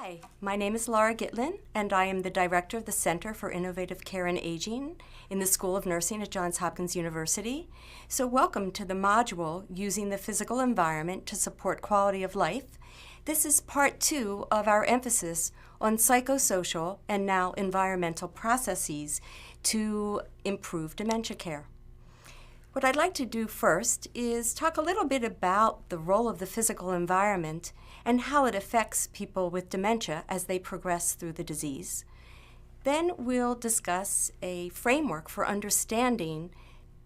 Hi, my name is Laura Gitlin, and I am the Director of the Center for Innovative Care and Aging in the School of Nursing at Johns Hopkins University. So welcome to the module, Using the Physical Environment to Support Quality of Life. This is part 2 of our emphasis on psychosocial and now environmental processes to improve dementia care. What I'd like to do first is talk a little bit about the role of the physical environment and how it affects people with dementia as they progress through the disease. Then we'll discuss a framework for understanding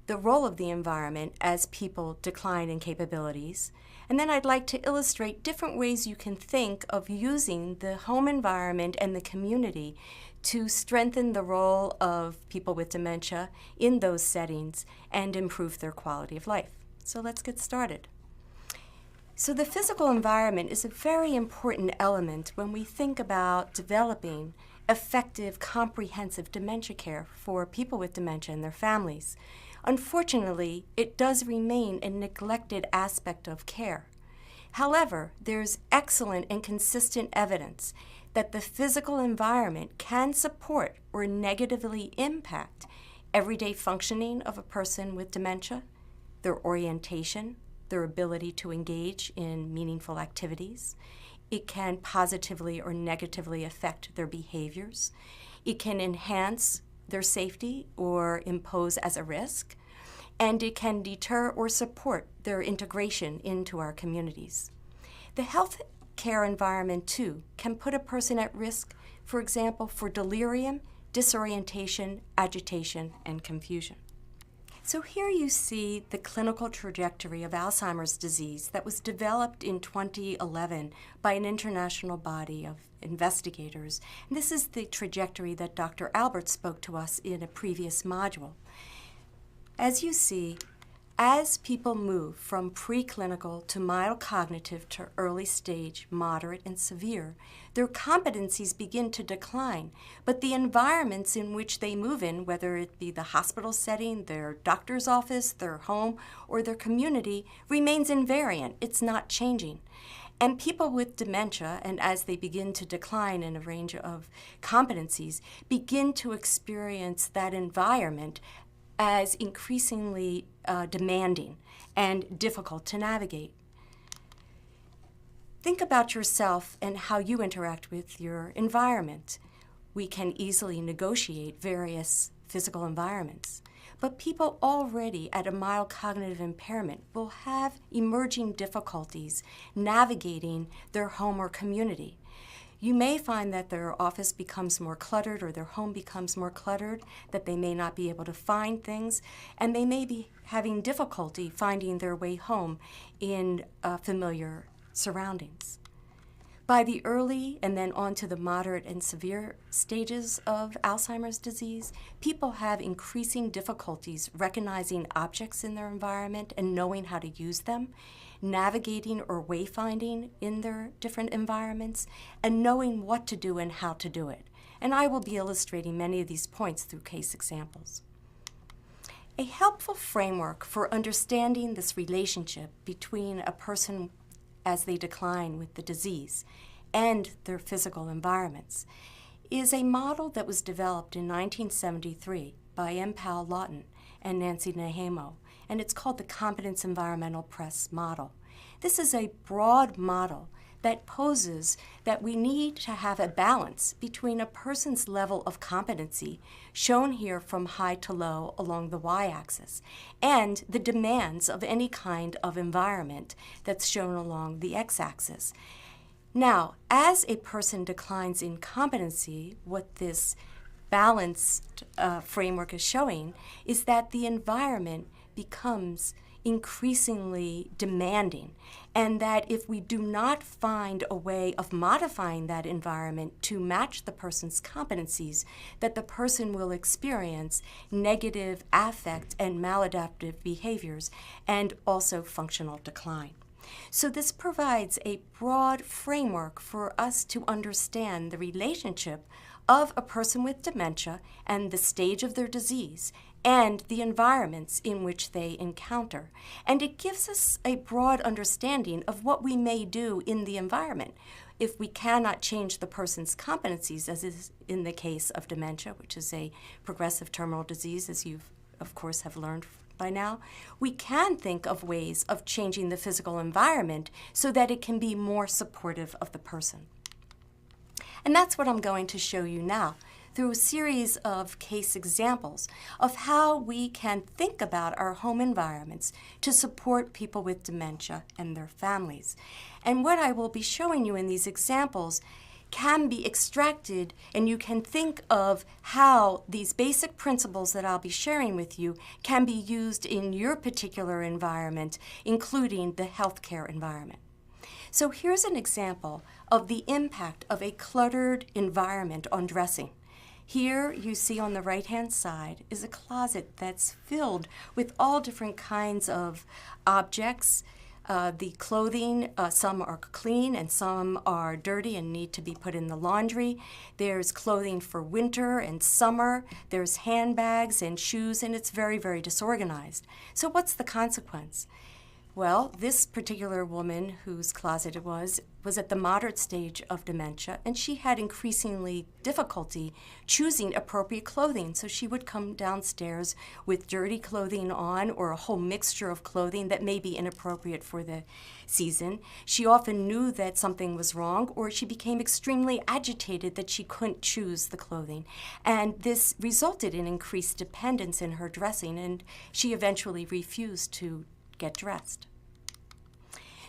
the role of the environment as people decline in capabilities. And then I'd like to illustrate different ways you can think of using the home environment and the community to strengthen the role of people with dementia in those settings and improve their quality of life. So let's get started. So the physical environment is a very important element when we think about developing effective, comprehensive dementia care for people with dementia and their families. Unfortunately, it does remain a neglected aspect of care. However, there's excellent and consistent evidence that the physical environment can support or negatively impact everyday functioning of a person with dementia, their orientation, their ability to engage in meaningful activities. It can positively or negatively affect their behaviors. It can enhance their safety or impose as a risk, and it can deter or support their integration into our communities. The health care environment, too, can put a person at risk, for example, for delirium, disorientation, agitation, and confusion. So here you see the clinical trajectory of Alzheimer's disease that was developed in 2011 by an international body of investigators. And this is the trajectory that Dr. Albert spoke to us in a previous module. As you see, as people move from preclinical to mild cognitive to early stage, moderate, and severe, their competencies begin to decline, but the environments in which they move in, whether it be the hospital setting, their doctor's office, their home, or their community, remains invariant. It's not changing. And people with dementia, and as they begin to decline in a range of competencies, begin to experience that environment as increasingly demanding and difficult to navigate. Think about yourself and how you interact with your environment. We can easily negotiate various physical environments, but people already at a mild cognitive impairment will have emerging difficulties navigating their home or community. You may find that their office becomes more cluttered or their home becomes more cluttered, that they may not be able to find things, and they may be having difficulty finding their way home in familiar surroundings. By the early and then on to the moderate and severe stages of Alzheimer's disease, people have increasing difficulties recognizing objects in their environment and knowing how to use them, navigating or wayfinding in their different environments, and knowing what to do and how to do it. And I will be illustrating many of these points through case examples. A helpful framework for understanding this relationship between a person as they decline with the disease and their physical environments is a model that was developed in 1973 by M. Powell Lawton and Nancy Nahemo, and it's called the Competence Environmental Press Model. This is a broad model that poses that we need to have a balance between a person's level of competency, shown here from high to low along the y-axis, and the demands of any kind of environment that's shown along the x-axis. Now, as a person declines in competency, what this balanced framework is showing is that the environment becomes increasingly demanding, and that if we do not find a way of modifying that environment to match the person's competencies, that the person will experience negative affect and maladaptive behaviors and also functional decline. So this provides a broad framework for us to understand the relationship of a person with dementia and the stage of their disease and the environments in which they encounter. And it gives us a broad understanding of what we may do in the environment. If we cannot change the person's competencies, as is in the case of dementia, which is a progressive terminal disease, as you, of course, have learned by now, we can think of ways of changing the physical environment so that it can be more supportive of the person. And that's what I'm going to show you now, through a series of case examples of how we can think about our home environments to support people with dementia and their families. And what I will be showing you in these examples can be extracted, and you can think of how these basic principles that I'll be sharing with you can be used in your particular environment, including the healthcare environment. So here's an example of the impact of a cluttered environment on dressing. Here you see on the right-hand side is a closet that's filled with all different kinds of objects. The clothing, some are clean and some are dirty and need to be put in the laundry. There's clothing for winter and summer. There's handbags and shoes, and it's very, very disorganized. So what's the consequence? Well, this particular woman whose closet it was at the moderate stage of dementia, and she had increasingly difficulty choosing appropriate clothing. So she would come downstairs with dirty clothing on or a whole mixture of clothing that may be inappropriate for the season. She often knew that something was wrong, or she became extremely agitated that she couldn't choose the clothing. And this resulted in increased dependence in her dressing, and she eventually refused to get dressed.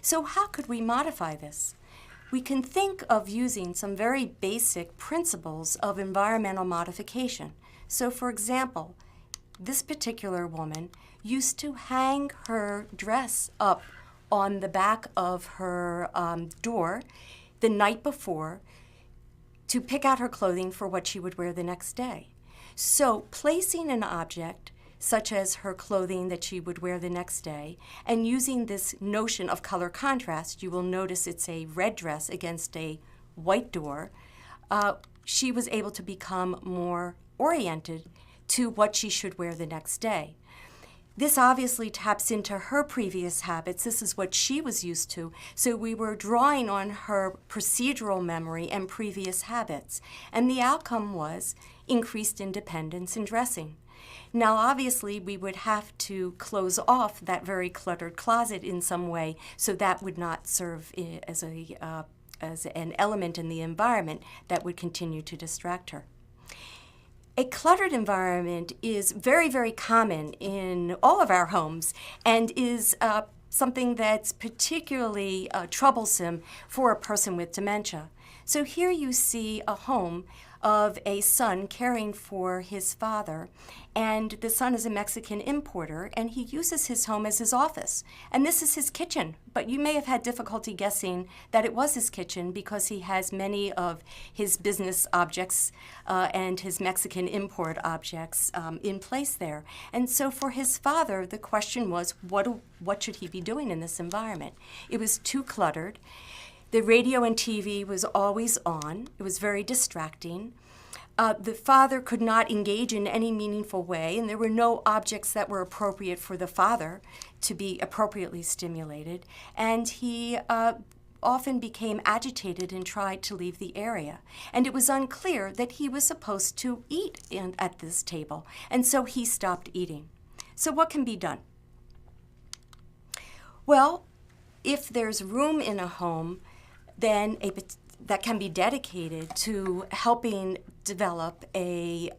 So how could we modify this? We can think of using some very basic principles of environmental modification. So for example, this particular woman used to hang her dress up on the back of her door the night before to pick out her clothing for what she would wear the next day. So placing an object such as her clothing that she would wear the next day, and using this notion of color contrast, you will notice it's a red dress against a white door, she was able to become more oriented to what she should wear the next day. This obviously taps into her previous habits. This is what she was used to. So we were drawing on her procedural memory and previous habits. And the outcome was increased independence in dressing. Now, obviously, we would have to close off that very cluttered closet in some way, so that would not serve as an element in the environment that would continue to distract her. A cluttered environment is very, very common in all of our homes and is something that's particularly troublesome for a person with dementia. So here you see a home of a son caring for his father, and the son is a Mexican importer, and he uses his home as his office. And this is his kitchen, but you may have had difficulty guessing that it was his kitchen because he has many of his business objects and his Mexican import objects in place there. And so for his father, the question was, what should he be doing in this environment? It was too cluttered. The radio and TV was always on. It was very distracting. The father could not engage in any meaningful way, and there were no objects that were appropriate for the father to be appropriately stimulated. And he often became agitated and tried to leave the area. And it was unclear that he was supposed to eat at this table, and so he stopped eating. So what can be done? Well, if there's room in a home, then that can be dedicated to helping develop a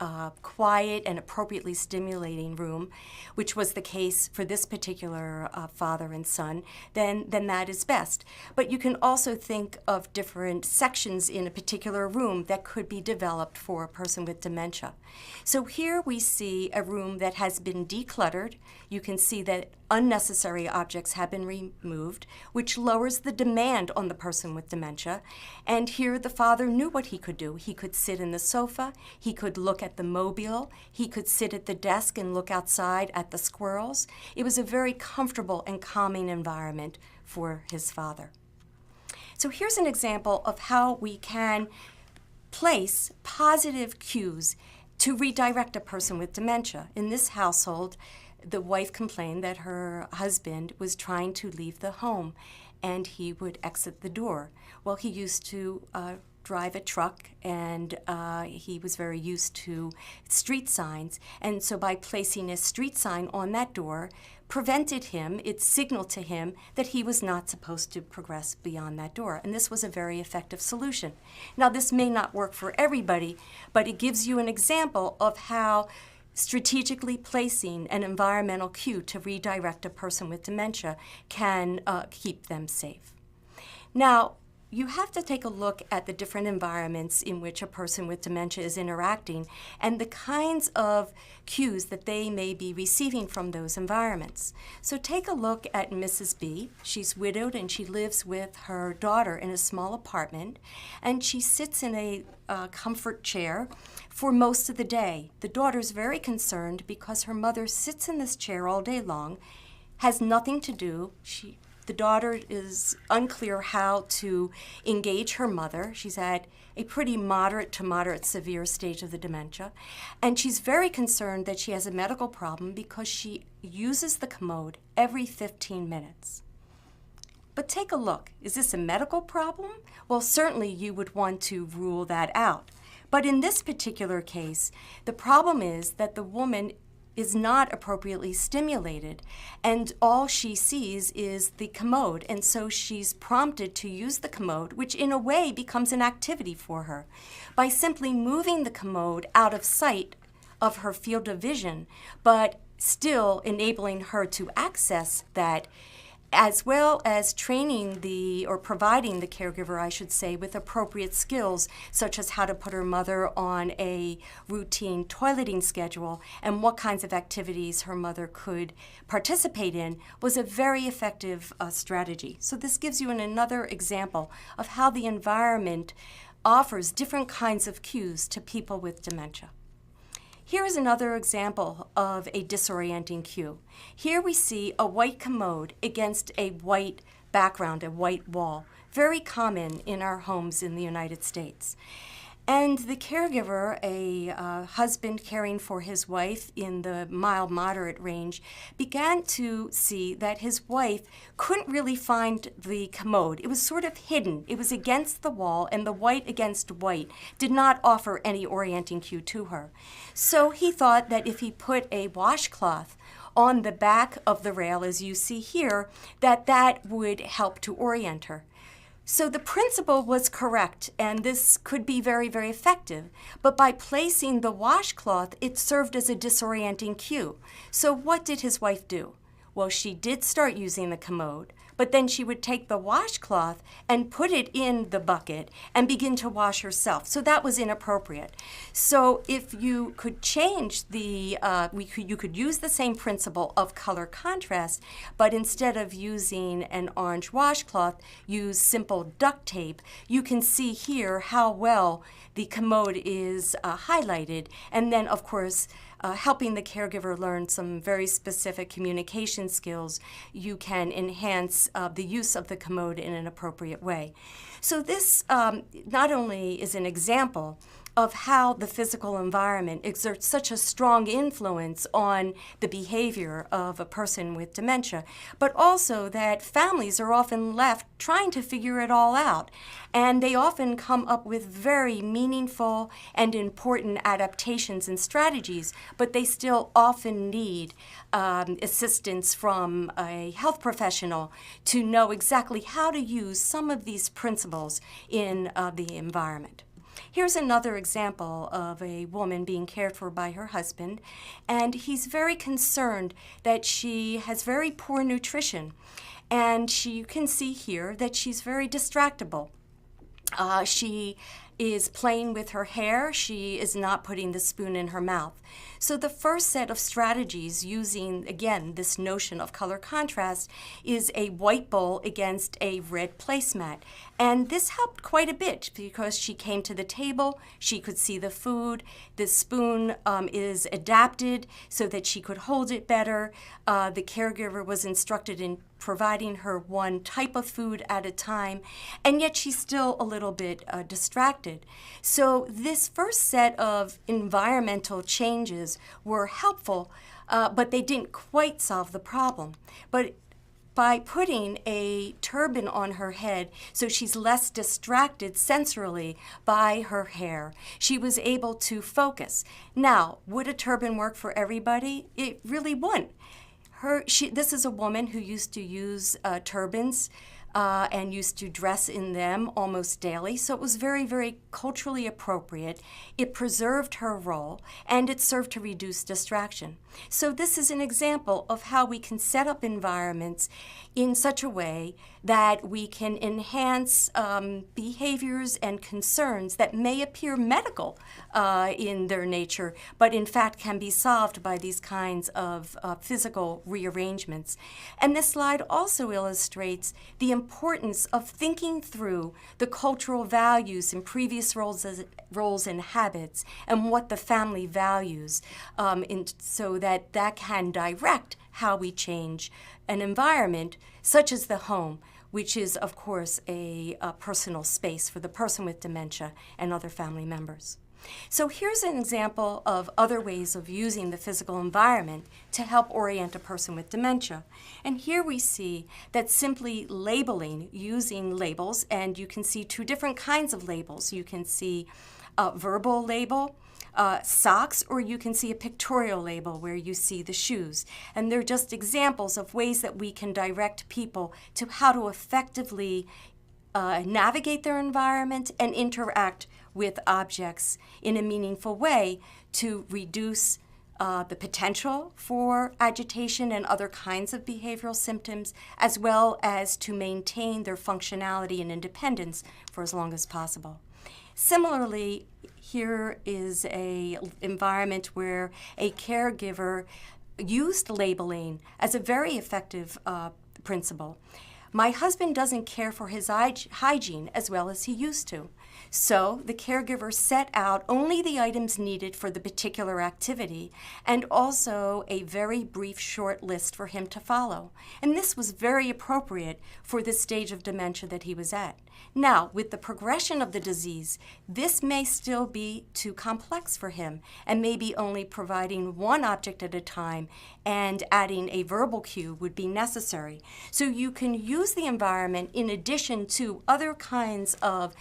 quiet and appropriately stimulating room, which was the case for this particular father and son, then that is best. But you can also think of different sections in a particular room that could be developed for a person with dementia. So here we see a room that has been decluttered. You can see that unnecessary objects have been removed, which lowers the demand on the person with dementia. And here the father knew what he could do. He could sit in the sofa, he could look at the mobile, he could sit at the desk and look outside at the squirrels. It was a very comfortable and calming environment for his father. So here's an example of how we can place positive cues to redirect a person with dementia. In this household, the wife complained that her husband was trying to leave the home and he would exit the door. Well, he used to drive a truck, and he was very used to street signs. And so by placing a street sign on that door, prevented him, it signaled to him that he was not supposed to progress beyond that door. And this was a very effective solution. Now, this may not work for everybody, but it gives you an example of how strategically placing an environmental cue to redirect a person with dementia can keep them safe. Now, you have to take a look at the different environments in which a person with dementia is interacting and the kinds of cues that they may be receiving from those environments. So take a look at Mrs. B. She's widowed and she lives with her daughter in a small apartment, and she sits in a comfort chair for most of the day. The daughter's very concerned because her mother sits in this chair all day long, has nothing to do. The daughter is unclear how to engage her mother. She's at a pretty moderate to moderate severe stage of the dementia. And she's very concerned that she has a medical problem because she uses the commode every 15 minutes. But take a look. Is this a medical problem? Well, certainly you would want to rule that out. But in this particular case, the problem is that the woman is not appropriately stimulated, and all she sees is the commode, and so she's prompted to use the commode, which in a way becomes an activity for her. By simply moving the commode out of sight of her field of vision, but still enabling her to access that, as well as training or providing the caregiver, I should say, with appropriate skills, such as how to put her mother on a routine toileting schedule and what kinds of activities her mother could participate in, was a very effective strategy. So this gives you another example of how the environment offers different kinds of cues to people with dementia. Here is another example of a disorienting cue. Here we see a white commode against a white background, a white wall, very common in our homes in the United States. And the caregiver, a husband caring for his wife in the mild-moderate range, began to see that his wife couldn't really find the commode. It was sort of hidden. It was against the wall, and the white against white did not offer any orienting cue to her. So he thought that if he put a washcloth on the back of the rail, as you see here, that would help to orient her. So the principle was correct, and this could be very, very effective. But by placing the washcloth, it served as a disorienting cue. So what did his wife do? Well, she did start using the commode, but then she would take the washcloth and put it in the bucket and begin to wash herself. So that was inappropriate. So if you could change you could use the same principle of color contrast, but instead of using an orange washcloth, use simple duct tape. You can see here how well the commode is highlighted, and then, of course, helping the caregiver learn some very specific communication skills, you can enhance the use of the commode in an appropriate way. So this not only is an example of how the physical environment exerts such a strong influence on the behavior of a person with dementia, but also that families are often left trying to figure it all out. And they often come up with very meaningful and important adaptations and strategies, but they still often need assistance from a health professional to know exactly how to use some of these principles in the environment. Here's another example of a woman being cared for by her husband, and he's very concerned that she has very poor nutrition. And you can see here that she's very distractible. She is playing with her hair. She is not putting the spoon in her mouth. So the first set of strategies using, again, this notion of color contrast is a white bowl against a red placemat. And this helped quite a bit because she came to the table, she could see the food, the spoon is adapted so that she could hold it better. The caregiver was instructed in providing her one type of food at a time, and yet she's still a little bit distracted. So this first set of environmental changes were helpful, but they didn't quite solve the problem. But by putting a turban on her head so she's less distracted sensorily by her hair, she was able to focus. Now, would a turban work for everybody? It really wouldn't. This is a woman who used to use turbans and used to dress in them almost daily, so it was very, very culturally appropriate. It preserved her role, and it served to reduce distraction. So this is an example of how we can set up environments in such a way that we can enhance behaviors and concerns that may appear medical in their nature, but in fact can be solved by these kinds of physical rearrangements. And this slide also illustrates the importance of thinking through the cultural values and previous roles and habits and what the family values so that can direct how we change an environment such as the home, which is, of course, a personal space for the person with dementia and other family members. So here's an example of other ways of using the physical environment to help orient a person with dementia. And here we see that simply labeling, using labels, and you can see two different kinds of labels. You can see a verbal label, socks, or you can see a pictorial label where you see the shoes. And they're just examples of ways that we can direct people to how to effectively navigate their environment and interact with objects in a meaningful way to reduce the potential for agitation and other kinds of behavioral symptoms, as well as to maintain their functionality and independence for as long as possible. Similarly, here is an environment where a caregiver used labeling as a very effective principle. My husband doesn't care for his hygiene as well as he used to. So the caregiver set out only the items needed for the particular activity and also a very brief short list for him to follow. And this was very appropriate for the stage of dementia that he was at. Now, with the progression of the disease, this may still be too complex for him and maybe only providing one object at a time and adding a verbal cue would be necessary. So you can use the environment in addition to other kinds of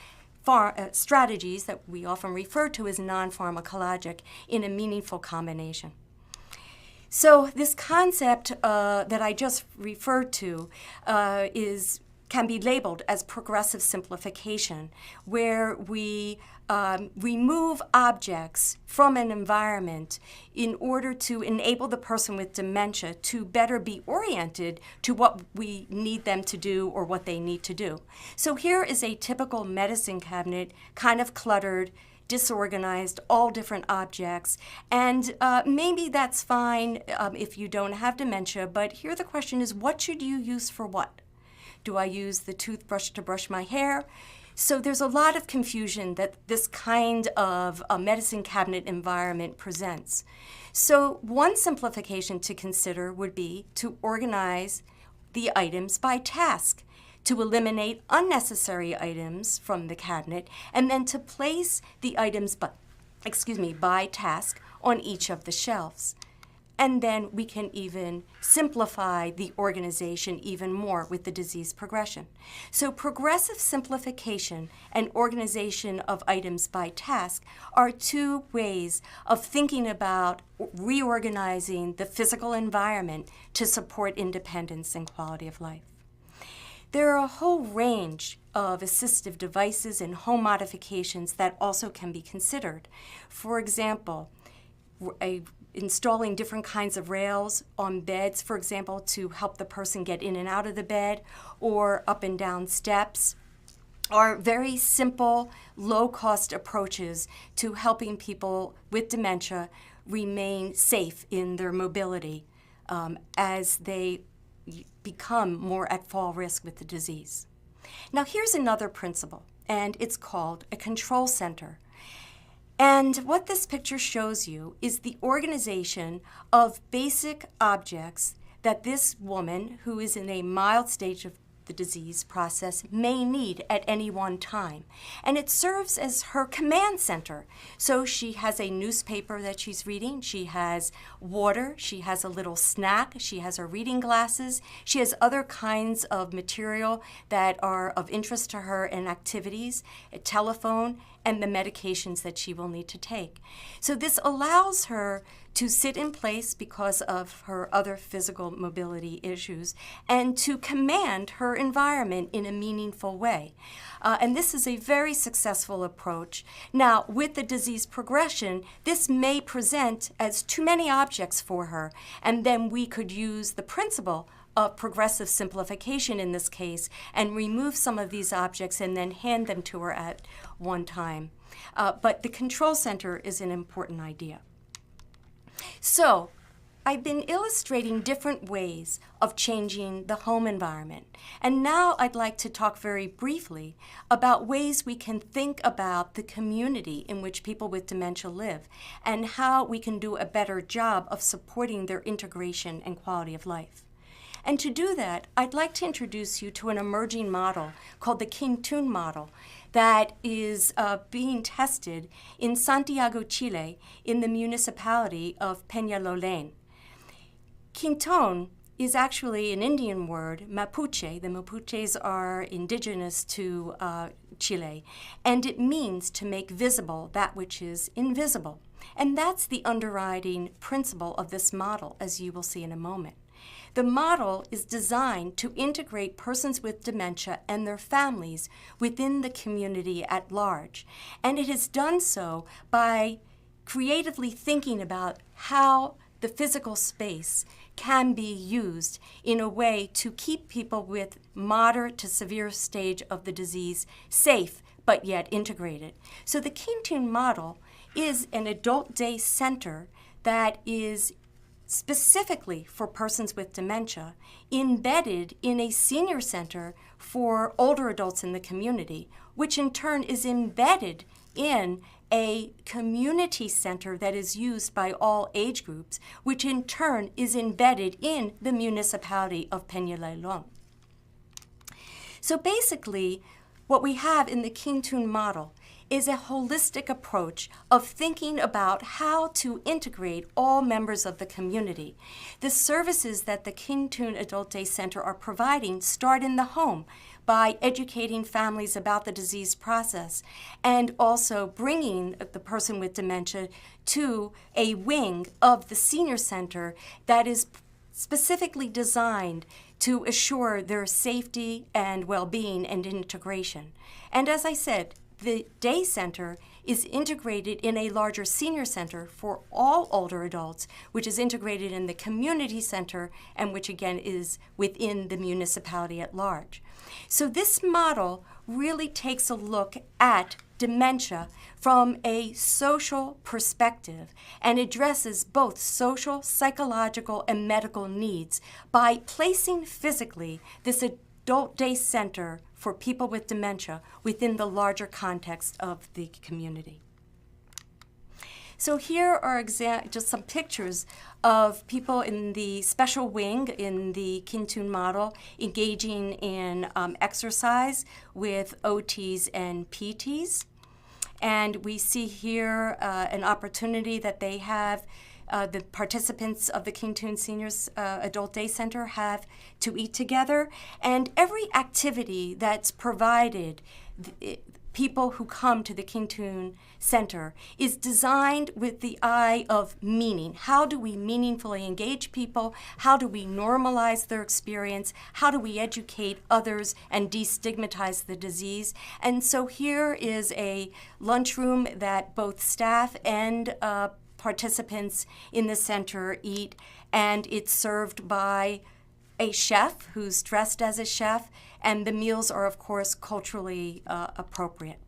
strategies that we often refer to as non-pharmacologic in a meaningful combination. So this concept that I just referred to can be labeled as progressive simplification, where we remove objects from an environment in order to enable the person with dementia to better be oriented to what we need them to do or what they need to do. So here is a typical medicine cabinet, kind of cluttered, disorganized, all different objects, and maybe that's fine if you don't have dementia, but here the question is, what should you use for what? Do I use the toothbrush to brush my hair? So there's a lot of confusion that this kind of a medicine cabinet environment presents. So one simplification to consider would be to organize the items by task, to eliminate unnecessary items from the cabinet, and then to place the items by task on each of the shelves. And then we can even simplify the organization even more with the disease progression. So progressive simplification and organization of items by task are two ways of thinking about reorganizing the physical environment to support independence and quality of life. There are a whole range of assistive devices and home modifications that also can be considered. For example, installing different kinds of rails on beds, for example, to help the person get in and out of the bed, or up and down steps, are very simple, low-cost approaches to helping people with dementia remain safe in their mobility as they become more at fall risk with the disease. Now here's another principle, and it's called a control center. And what this picture shows you is the organization of basic objects that this woman, who is in a mild stage of the disease process, may need at any one time. And it serves as her command center. So she has a newspaper that she's reading, she has water, she has a little snack, she has her reading glasses, she has other kinds of material that are of interest to her and activities, a telephone, and the medications that she will need to take. So this allows her to sit in place because of her other physical mobility issues and to command her environment in a meaningful way. And this is a very successful approach. Now, with the disease progression, this may present as too many objects for her, and then we could use the principle of progressive simplification in this case and remove some of these objects and then hand them to her at one time. But the control center is an important idea. So, I've been illustrating different ways of changing the home environment. And now I'd like to talk very briefly about ways we can think about the community in which people with dementia live and how we can do a better job of supporting their integration and quality of life. And to do that, I'd like to introduce you to an emerging model called the King-Tun model that is being tested in Santiago, Chile, in the municipality of Peñalolén. King-Tun is actually an Indian word, Mapuche. The Mapuches are indigenous to Chile, and it means to make visible that which is invisible. And that's the underwriting principle of this model, as you will see in a moment. The model is designed to integrate persons with dementia and their families within the community at large. And it has done so by creatively thinking about how the physical space can be used in a way to keep people with moderate to severe stage of the disease safe, but yet integrated. So the King-Tun model is an adult day center that is specifically for persons with dementia, embedded in a senior center for older adults in the community, which in turn is embedded in a community center that is used by all age groups, which in turn is embedded in the municipality of Peñalolén. So basically, what we have in the King-Tun model is a holistic approach of thinking about how to integrate all members of the community. The services that the King-Tun Adult Day Center are providing start in the home by educating families about the disease process and also bringing the person with dementia to a wing of the senior center that is specifically designed to assure their safety and well-being and integration. And as I said, the day center is integrated in a larger senior center for all older adults, which is integrated in the community center and which again is within the municipality at large. So this model really takes a look at dementia from a social perspective and addresses both social, psychological, and medical needs by placing physically this adult day center for people with dementia within the larger context of the community. So here are just some pictures of people in the special wing in the King-Tun model engaging in exercise with OTs and PTs. And we see here an opportunity that they have, the participants of the King-Tun Seniors Adult Day Center have to eat together. And every activity that's provided, people who come to the King-Tun Center is designed with the eye of meaning. How do we meaningfully engage people? How do we normalize their experience? How do we educate others and destigmatize the disease? And so here is a lunchroom that both staff and participants in the center eat, and it's served by a chef who's dressed as a chef, and the meals are, of course, culturally appropriate.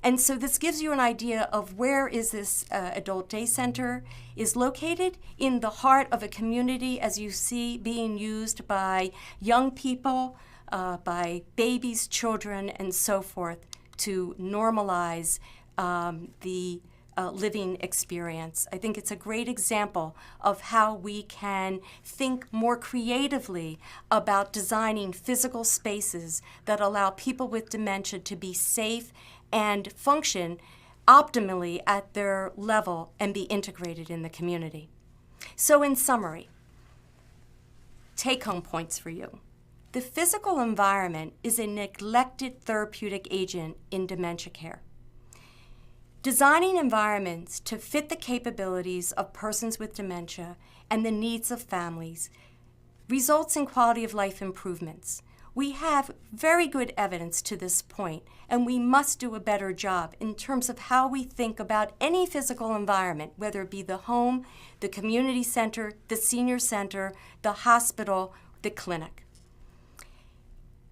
And so this gives you an idea of where is this adult day center is located in the heart of a community, as you see, being used by young people, by babies, children, and so forth to normalize the living experience. I think it's a great example of how we can think more creatively about designing physical spaces that allow people with dementia to be safe and function optimally at their level and be integrated in the community. So in summary, take-home points for you. The physical environment is a neglected therapeutic agent in dementia care. Designing environments to fit the capabilities of persons with dementia and the needs of families results in quality of life improvements. We have very good evidence to this point, and we must do a better job in terms of how we think about any physical environment, whether it be the home, the community center, the senior center, the hospital, the clinic.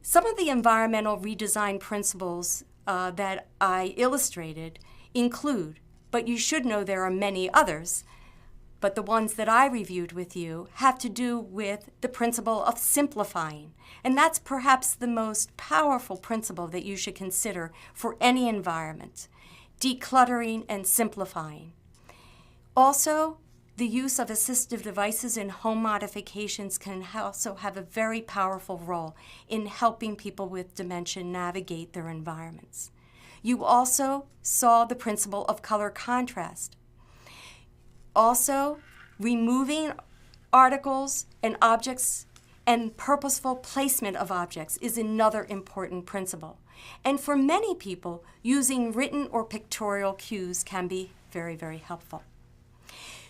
Some of the environmental redesign principles that I illustrated include, but you should know there are many others, but the ones that I reviewed with you have to do with the principle of simplifying. And that's perhaps the most powerful principle that you should consider for any environment, decluttering and simplifying. Also, the use of assistive devices in home modifications can also have a very powerful role in helping people with dementia navigate their environments. You also saw the principle of color contrast. Also, removing articles and objects and purposeful placement of objects is another important principle. And for many people, using written or pictorial cues can be very, very helpful.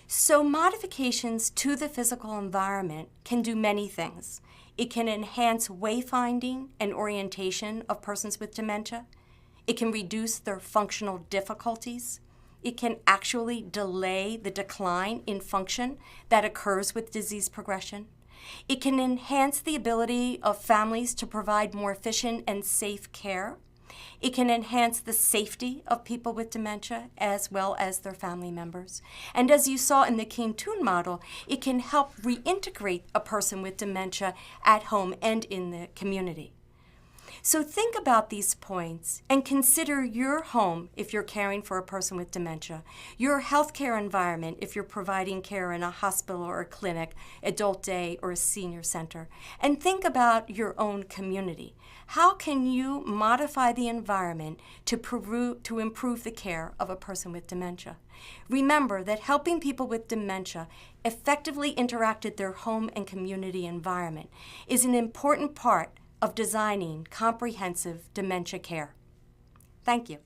So modifications to the physical environment can do many things. It can enhance wayfinding and orientation of persons with dementia. It can reduce their functional difficulties. It can actually delay the decline in function that occurs with disease progression. It can enhance the ability of families to provide more efficient and safe care. It can enhance the safety of people with dementia as well as their family members. And as you saw in the King-Toon model, it can help reintegrate a person with dementia at home and in the community. So think about these points and consider your home if you're caring for a person with dementia, your healthcare environment if you're providing care in a hospital or a clinic, adult day, or a senior center, and think about your own community. How can you modify the environment to improve the care of a person with dementia? Remember that helping people with dementia effectively interact at their home and community environment is an important part of designing comprehensive dementia care. Thank you.